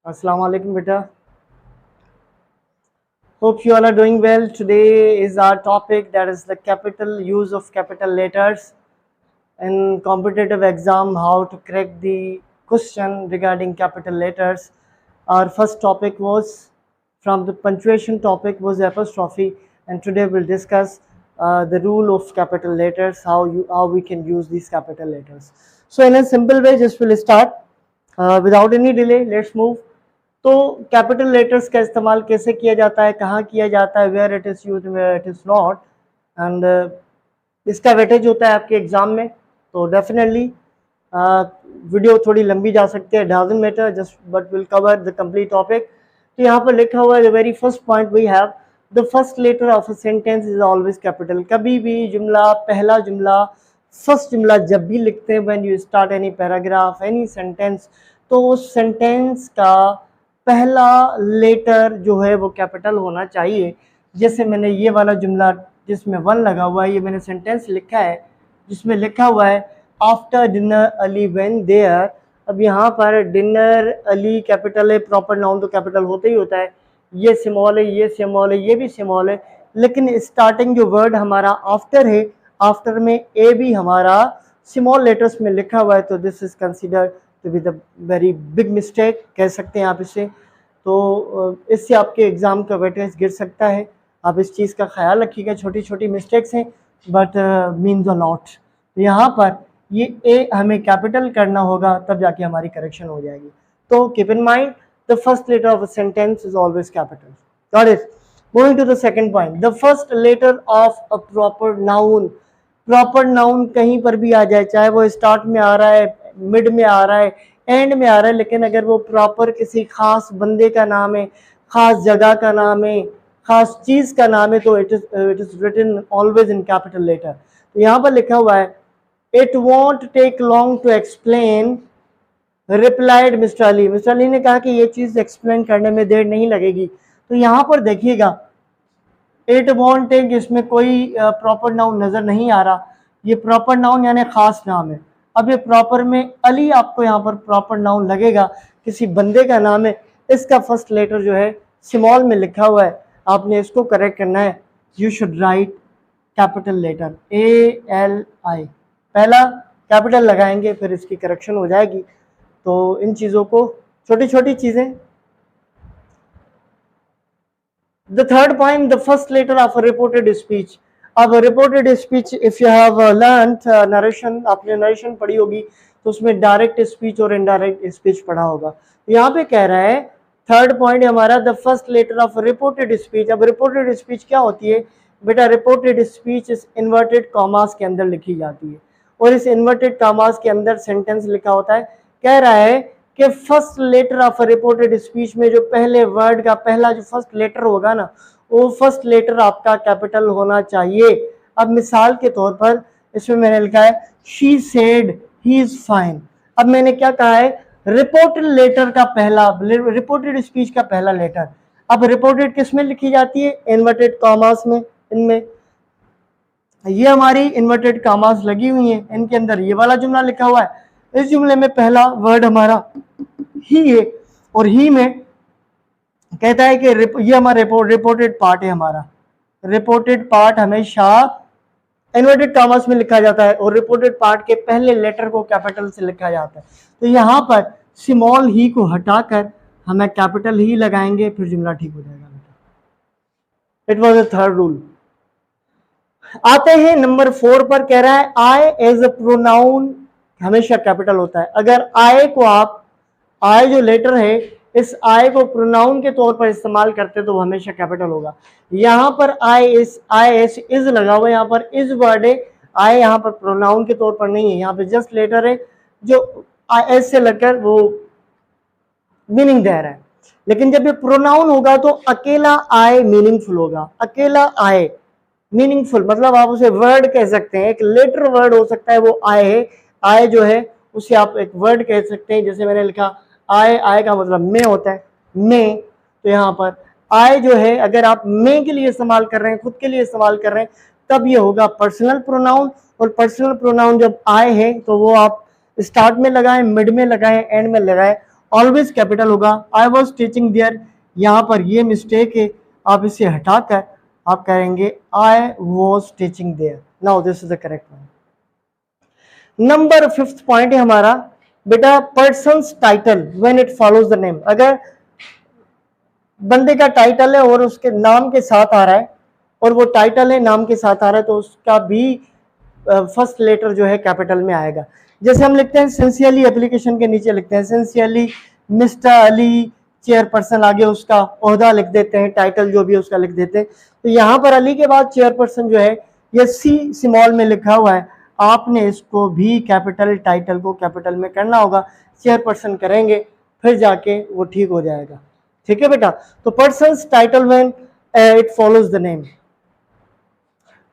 Assalamu alaikum beta. Hope you all are doing well. Today is our topic, that is the capital use of capital letters in competitive exam, how to crack the question regarding capital letters. Our first topic was from the punctuation topic was apostrophe, and today we'll discuss the rule of capital letters, how we can use these capital letters. So in a simple way, just we'll start without any delay. Let's move. तो capital letters का इस्तेमाल कैसे किया जाता है, कहाँ किया जाता है, where it is use, where it is not, and इसका वेटेज होता है आपके एग्जाम में. तो डेफिनेटली वीडियो थोड़ी लंबी जा सकती है, doesn't matter, just but will cover the complete topic. तो यहाँ पर लिखा हुआ है, the very first point we have, the first letter of a sentence is always capital. कभी भी जुमला, पहला जुमला, फर्स्ट जुमला जब भी लिखते हैं, when you start any paragraph, any sentence, तो उस सेंटेंस का पहला लेटर जो है वो कैपिटल होना चाहिए. जैसे मैंने ये वाला जुमला जिसमें वन लगा हुआ है, ये मैंने सेंटेंस लिखा है जिसमें लिखा हुआ है after dinner Ali went there. अब यहाँ पर डिनर अली कैपिटल है, प्रॉपर नाउन तो कैपिटल होता ही होता है. ये स्मॉल है, ये स्मॉल है, ये भी स्मॉल है, लेकिन स्टार्टिंग जो वर्ड हमारा आफ्टर है, आफ्टर में ए भी हमारा स्मॉल लेटर्स में लिखा हुआ है. तो this is considered to be the very big mistake, कह सकते हैं आप इसे. तो इससे आपके एग्ज़ाम का वेटेज गिर सकता है. आप इस चीज़ का ख्याल रखिएगा, छोटी छोटी मिस्टेक्स हैं बट मीन्स अ लॉट. यहाँ पर ये ए हमें कैपिटल करना होगा, तब जाके हमारी करेक्शन हो जाएगी. तो keep in mind, the first letter of a sentence is always capital. Got it. Moving to the second point, the first letter of a proper noun. Proper noun कहीं पर भी आ जाए, चाहे वो स्टार्ट में आ रहा है, मिड में आ रहा है, एंड में आ रहा है, लेकिन अगर वो प्रॉपर किसी खास बंदे का नाम है, खास जगह का नाम है, खास चीज़ का नाम है, तो it is written always in capital letter. तो यहाँ पर लिखा हुआ है, it won't take long to explain, replied Mister Ali. Mister Ali ने कहा कि ये चीज़ एक्सप्लेन करने में देर नहीं लगेगी. तो यहाँ पर देखिएगा, इट वॉन्ट टेक, इसमें कोई प्रॉपर नाउन नज़र नहीं आ रहा. ये प्रॉपर नाउन यानी खास नाम है. अब ये प्रॉपर में अली आपको यहाँ पर प्रॉपर नाउन लगेगा, किसी बंदे का नाम है, इसका फर्स्ट लेटर जो है स्मॉल में लिखा हुआ है. आपने इसको करेक्ट करना है. You should write capital letter ALI, पहला कैपिटल लगाएंगे, फिर इसकी करेक्शन हो जाएगी. तो इन चीज़ों को, छोटी छोटी चीज़ें. The third point, the first letter of a reported speech. अब reported speech, if you have learned narration, आपने नरेशन पढ़ी होगी, तो उसमें डायरेक्ट स्पीच और इनडायरेक्ट स्पीच पढ़ा होगा. यहाँ पे कह रहा है, थर्ड पॉइंट हमारा, the first letter of reported speech. अब रिपोर्टेड स्पीच क्या होती है बेटा? रिपोर्टेड स्पीच इस इन्वर्टेड कॉमास के अंदर लिखी जाती है, और इस इन्वर्टेड कॉमास के अंदर सेंटेंस लिखा होता है. कह रहा है कि first letter of reported speech में जो पहले वर्ड का पहला जो फर्स्ट लेटर होगा ना, वो फर्स्ट लेटर आपका कैपिटल होना चाहिए. अब मिसाल के तौर पर इसमें मैंने लिखा है, she said he is fine. अब मैंने क्या कहा है? रिपोर्टेड लेटर का पहला, रिपोर्टेड स्पीच का पहला लेटर. अब रिपोर्टेड किस में लिखी जाती है? इन्वर्टेड कॉमास में. इनमें ये हमारी इन्वर्टेड कॉमास लगी हुई हैं, इनके अंदर ये वाला जुमला लिखा हुआ है. इस जुमले में पहला वर्ड हमारा ही है, और ही में कहता है कि ये हमारा रिपोर्टेड पार्ट है. हमारा रिपोर्टेड पार्ट हमेशा इन्वर्टेड कॉमास में लिखा जाता है, और रिपोर्टेड पार्ट के पहले लेटर को कैपिटल से लिखा जाता है. तो यहाँ पर स्मॉल ही को हटाकर हमें कैपिटल ही लगाएंगे, फिर जुमला ठीक हो जाएगा. It was a third rule. आते हैं नंबर 4 पर. कह रहा है, आई एज अ प्रोनाउन हमेशा कैपिटल होता है. अगर आई को आप, आई जो लेटर है, इस आई को प्रोनाउन के तौर पर इस्तेमाल करते तो वो हमेशा कैपिटल होगा. यहाँ पर आई एस इज लगा हुआ है, यहाँ पर इज वर्ड है. आई यहाँ पर प्रोनाउन के तौर पर नहीं है, यहाँ पे जस्ट लेटर है जो आई एस से लगकर वो मीनिंग दे रहा है. लेकिन जब ये प्रोनाउन होगा तो अकेला आई मीनिंगफुल होगा. अकेला आई मीनिंगफुल मतलब आप उसे वर्ड कह सकते हैं, एक लेटर वर्ड हो सकता है, वो आए है. आए जो है उसे आप एक वर्ड कह सकते हैं. जैसे मैंने लिखा आए, आए का मतलब मैं होता है, मैं. तो यहाँ पर आए जो है, अगर आप मैं के लिए इस्तेमाल कर रहे हैं, खुद के लिए इस्तेमाल कर रहे हैं, तब ये होगा पर्सनल प्रोनाउन. और पर्सनल प्रोनाउन जब आए है तो वो आप स्टार्ट में लगाएं, मिड में लगाएं, एंड में लगाएं, ऑलवेज कैपिटल होगा। आई वॉज टीचिंग देयर, यहाँ पर ये मिस्टेक है, आप इसे हटाकर आप करेंगे I was teaching there. Now this is the correct one. Number 5th point है हमारा बेटा person's title when it follows the name. अगर बंदे का टाइटल है और उसके नाम के साथ आ रहा है, और वो टाइटल है नाम के साथ आ रहा है, तो उसका भी फर्स्ट लेटर जो है कैपिटल में आएगा। जैसे हम लिखते हैं सिंसियरली, एप्लीकेशन के नीचे लिखते हैं सिंसियरली मिस्टर अली चेयरपर्सन, आगे उसका ओहदा लिख देते हैं, टाइटल जो भी उसका लिख देते हैं। तो यहाँ पर अली के बाद चेयरपर्सन जो है ये सी स्मॉल में लिखा हुआ है, आपने इसको भी कैपिटल, टाइटल को कैपिटल में करना होगा। चेयरपर्सन करेंगे फिर जाके वो ठीक हो जाएगा। ठीक है बेटा, तो persons title when it follows the name.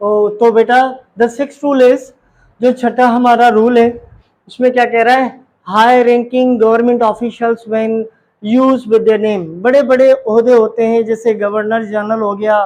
तो बेटा द 6th रूल इज, जो छठा हमारा रूल है उसमें क्या कह रहा है, high ranking government officials when use with their name. बड़े बड़े ओहदे होते हैं, जैसे गवर्नर जनरल हो गया,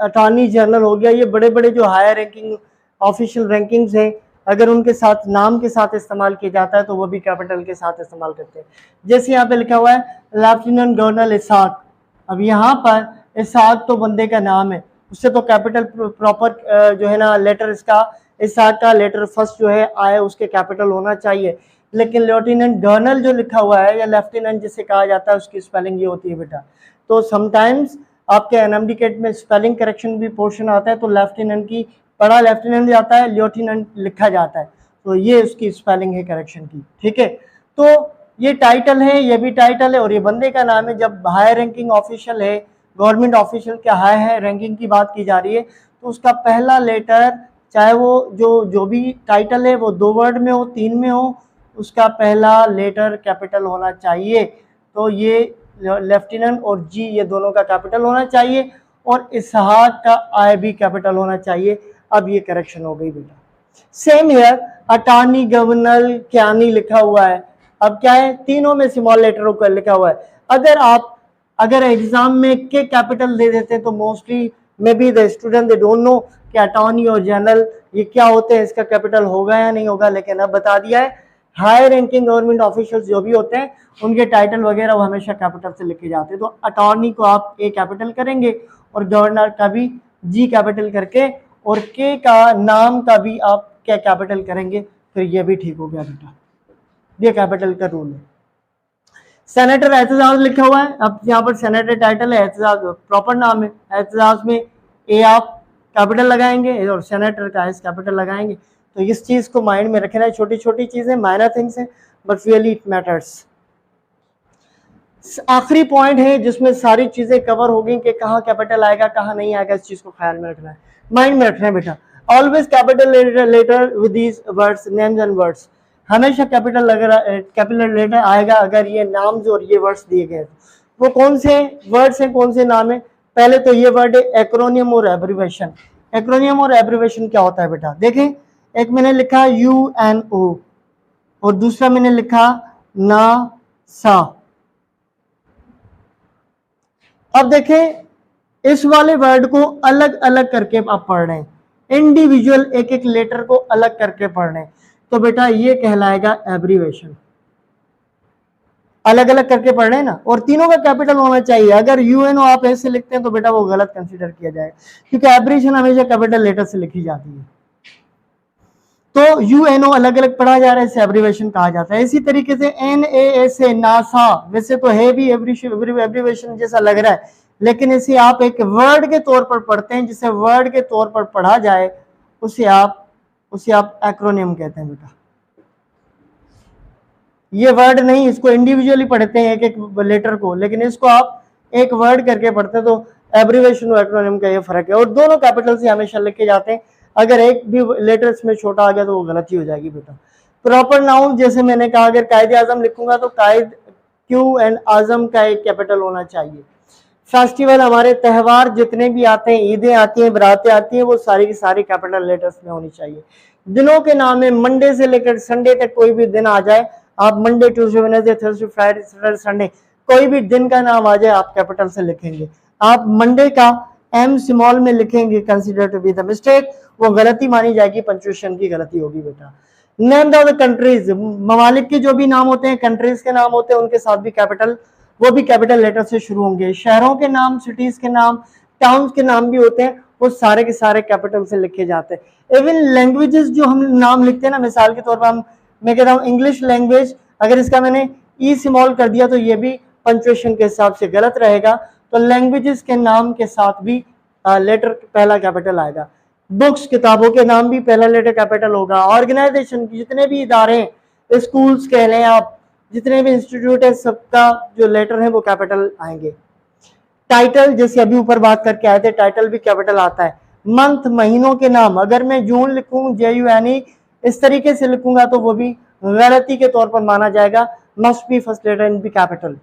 अटॉर्नी जनरल हो गया, ये बड़े बड़े जो हाई रैंकिंग ऑफिशियल रैंकिंग्स हैं, अगर उनके साथ नाम के साथ इस्तेमाल किया जाता है तो वो भी कैपिटल के साथ इस्तेमाल करते हैं। जैसे यहाँ पे लिखा हुआ है लेफ्टिनेंट गवर्नर इसाक। अब यहाँ पर इसाक तो बंदे का नाम है, उससे तो कैपिटल प्रॉपर जो है ना लेटर, इसका इसाक का लेटर फर्स्ट जो है आए उसके कैपिटल होना चाहिए। लेकिन लेफ्टिनेंट गवर्नर जो लिखा हुआ है या लेफ्टिनेंट जिसे कहा जाता है, उसकी स्पेलिंग ये होती है बेटा। तो समटाइम्स आपके एनएमडीकेट में स्पेलिंग करेक्शन भी पोर्शन आता है, तो लेफ्टिनेंट की बड़ा लेफ्टिनेंट जाता है, लेफ्टिनेंट लिखा जाता है, तो ये उसकी स्पेलिंग है करेक्शन की। ठीक है, तो ये टाइटल है, ये भी टाइटल है और ये बंदे का नाम है। जब हाई रैंकिंग ऑफिशियल है, गवर्नमेंट ऑफिशियल के हाई है रैंकिंग की बात की जा रही है, तो उसका पहला लेटर, चाहे वो जो भी टाइटल है वो 2 वर्ड में हो, 3 में हो, उसका पहला लेटर कैपिटल होना चाहिए। तो ये लेफ्टिनेंट और जी ये दोनों का कैपिटल होना चाहिए, और इसहाक का आई भी कैपिटल होना चाहिए। अब ये करेक्शन हो गई बेटा। Same here, attorney governor Kayani लिखा हुआ है, अब क्या है, तीनों में स्मॉल लेटरों का लिखा हुआ है। अगर एग्जाम में के कैपिटल दे देते तो mostly may be the student they don't know कि अटॉर्नी और जनरल ये क्या होते हैं, इसका कैपिटल होगा या नहीं होगा, लेकिन अब बता दिया है। हाई रैंकिंग गवर्नमेंट ऑफिशियल्स जो भी होते हैं उनके टाइटल वगैरह वो हमेशा कैपिटल से लिखे जाते हैं। तो अटॉर्नी को आप ए कैपिटल करेंगे और गवर्नर का भी जी कैपिटल करके, और के का नाम का भी आप क्या कैपिटल करेंगे, फिर ये भी ठीक हो गया बेटा। ये कैपिटल का रूल है। सेनेटर एतजाज लिखा हुआ है, अब यहाँ पर सेनेटर टाइटल है, एतजाज प्रॉपर नाम है। एतजाज में ए आप कैपिटल लगाएंगे और सेनेटर का एस कैपिटल लगाएंगे। तो इस चीज को माइंड में रखना है, छोटी छोटी चीजें, माइनर थिंग्स हैं, बट रियली इट मैटर्स। आखिरी पॉइंट है जिसमें सारी चीजें कवर हो गई कि कहाँ कैपिटल आएगा कहाँ नहीं आएगा, इस चीज को ख्याल में रखना है, माइंड में रखना है बेटा। Always capital letter with these words, names and words, हमेशा कैपिटल लेटर आएगा अगर ये नाम्स और ये वर्ड्स दिए गए। वो कौन से वर्ड्स हैं, कौन से नाम है? पहले तो ये वर्ड है एक्रोनियम और एब्रिवेशन। एक्रोनियम और एब्रिवेशन क्या होता है बेटा? देखें, एक मैंने लिखा UNO और दूसरा मैंने लिखा NASA। अब देखें, इस वाले वर्ड को अलग अलग करके आप पढ़ रहे हैं, इंडिविजुअल एक एक लेटर को अलग करके पढ़ रहे हैं, तो बेटा ये कहलाएगा एब्रिवेशन। अलग अलग करके पढ़ रहे हैं ना, और तीनों का कैपिटल होना चाहिए। अगर UNO आप ऐसे लिखते हैं तो बेटा वो गलत कंसीडर किया जाएगा, क्योंकि एब्रिवेशन हमेशा कैपिटल लेटर से लिखी जाती है। तो UNO अलग अलग पढ़ा जा रहा है, इसे एब्रिवेशन कहा जाता है। इसी तरीके से NASA, नासा, वैसे तो है भी एब्रिवेशन जैसा लग रहा है, लेकिन इसे आप एक वर्ड के तौर पर पढ़ते हैं, जिसे वर्ड के तौर पर पढ़ा जाए उसे आप एक्रोनियम कहते हैं बेटा। ये वर्ड नहीं, इसको इंडिविजुअली पढ़ते हैं एक एक लेटर को, लेकिन इसको आप एक वर्ड करके पढ़ते हैं। तो एब्रिवेशन और एक्रोनियम का ये फर्क है, और दोनों कैपिटल से हमेशा लिखे जाते हैं। अगर एक भी लेटर इसमें छोटा आ गया तो वो गलती हो जाएगी बेटा। प्रॉपर नाउन, जैसे मैंने कहा, अगर कायद आजम लिखूंगा तो कायद क्यू एंड आजम का एक कैपिटल होना चाहिए। फेस्टिवल, हमारे त्यौहार जितने भी आते हैं, ईदें आती हैं, बरातें आती हैं, वो सारी की सारी कैपिटल लेटर्स में होनी चाहिए। दिनों के नाम है, मंडे से लेकर संडे तक कोई भी दिन आ जाए, आप Monday, Tuesday, Wednesday, Thursday, Friday, Saturday, Sunday, कोई भी दिन का नाम आ जाए आप कैपिटल से लिखेंगे। आप मंडे का M स्मॉल में लिखेंगे, consider to be the mistake, वो गलती मानी जाएगी, पंक्चुएशन की गलती होगी बेटा। नेम ऑफ द कंट्रीज, ममालिक के जो भी नाम होते हैं, कंट्रीज के नाम होते हैं, उनके साथ भी कैपिटल, वो भी कैपिटल लेटर से शुरू होंगे। शहरों के नाम, सिटीज के नाम, टाउन्स के नाम भी होते हैं, वो सारे के सारे कैपिटल से लिखे जाते हैं। इवन लैंग्वेजेस जो हम नाम लिखते हैं ना, मिसाल के तौर पर मैं कहता हूँ इंग्लिश लैंग्वेज, अगर इसका मैंने ई स्मॉल कर दिया तो ये भी पंचुएशन के हिसाब से गलत रहेगा। तो लैंग्वेजेस के नाम के साथ भी लेटर पहला कैपिटल आएगा। बुक्स, किताबों के नाम भी पहला लेटर कैपिटल होगा। ऑर्गेनाइजेशन की जितने भी इदारे, स्कूल्स कह लें आप, जितने भी इंस्टीट्यूट है, सबका जो लेटर है वो कैपिटल आएंगे। टाइटल, जैसे अभी ऊपर बात करके आए थे, टाइटल भी कैपिटल आता है। मंथ, महीनों के नाम, अगर मैं जून लिखूं JUNE, इस तरीके से लिखूंगा तो वो भी गलती के तौर पर माना जाएगा। Must be first letter in be capital.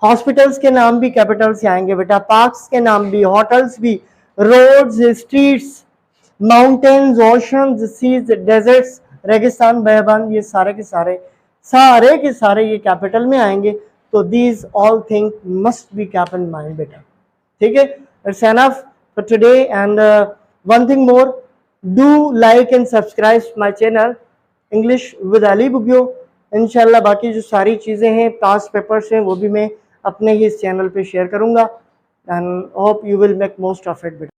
Hospitals के नाम भी कैपिटल से आएंगे बेटा, पार्क्स के नाम भी, होटल्स भी, roads, streets, mountains, oceans, seas, deserts, रेगिस्तान, बयाबान, ये सारे के सारे ये कैपिटल में आएंगे। तो these all thing must be keep in mind बेटा, ठीक है। It's enough for today and one thing more, do like and subscribe my channel English with Ali Bugyo. इंशाल्लाह बाकी जो सारी चीज़ें हैं, पास पेपर्स हैं, वो भी मैं अपने ही इस चैनल पे शेयर करूंगा and hope you will make most of it बेटा।